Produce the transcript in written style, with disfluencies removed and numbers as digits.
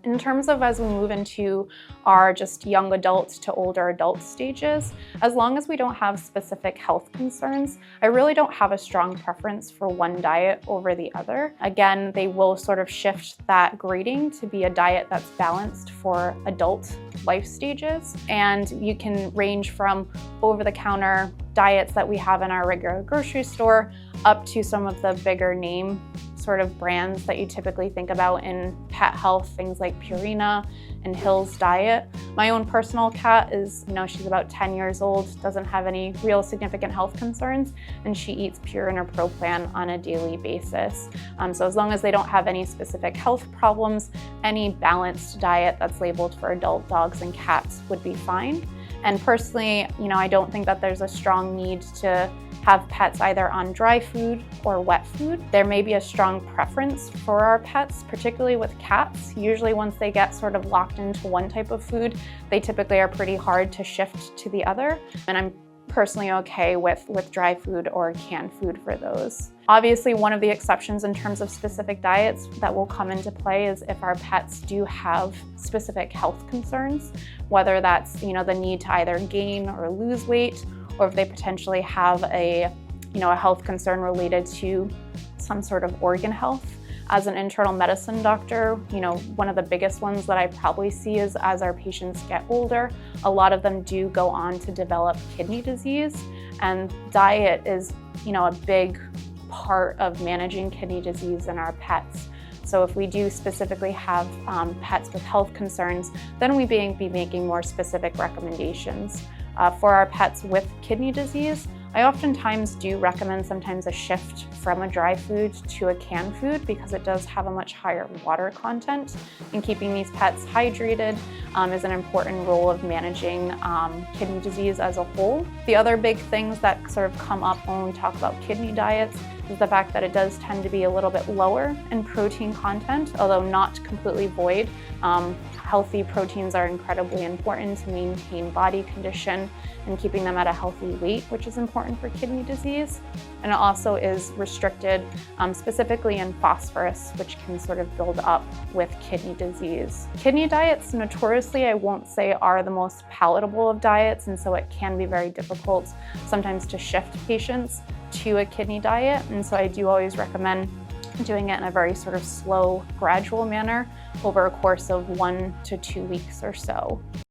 In terms of as we move into our just young adult to older adult stages, as long as we don't have specific health concerns, I really don't have a strong preference for one diet over the other. Again, they will sort of shift that grading to be a diet that's balanced for adult life stages. And you can range from over-the-counter diets that we have in our regular grocery store up to some of the bigger name sort of brands that you typically think about in pet health, things like Purina and Hill's Diet. My own personal cat is, she's about 10 years old, doesn't have any real significant health concerns, and she eats Purina Pro Plan on a daily basis. So as long as they don't have any specific health problems, any balanced diet that's labeled for adult dogs and cats would be fine. And personally, I don't think that there's a strong need to have pets either on dry food or wet food. There may be a strong preference for our pets, particularly with cats. Usually once they get sort of locked into one type of food, they typically are pretty hard to shift to the other. And I'm personally okay with dry food or canned food for those. Obviously, one of the exceptions in terms of specific diets that will come into play is if our pets do have specific health concerns, whether that's the need to either gain or lose weight, or if they potentially have a health concern related to some sort of organ health. As an internal medicine doctor, one of the biggest ones that I probably see is as our patients get older, a lot of them do go on to develop kidney disease, and diet is, a big part of managing kidney disease in our pets. So if we do specifically have pets with health concerns, then we be making more specific recommendations. For our pets with kidney disease, I oftentimes do recommend sometimes a shift from a dry food to a canned food because it does have a much higher water content, and keeping these pets hydrated is an important role of managing kidney disease as a whole. The other big things that sort of come up when we talk about kidney diets is the fact that it does tend to be a little bit lower in protein content, although not completely void. Healthy proteins are incredibly important to maintain body condition and keeping them at a healthy weight, which is important for kidney disease. And it also is restricted specifically in phosphorus, which can sort of build up with kidney disease. Kidney diets, notoriously, I won't say are the most palatable of diets, and so it can be very difficult sometimes to shift patients to a kidney diet. And so I do always recommend doing it in a very sort of slow, gradual manner over a course of 1 to 2 weeks or so.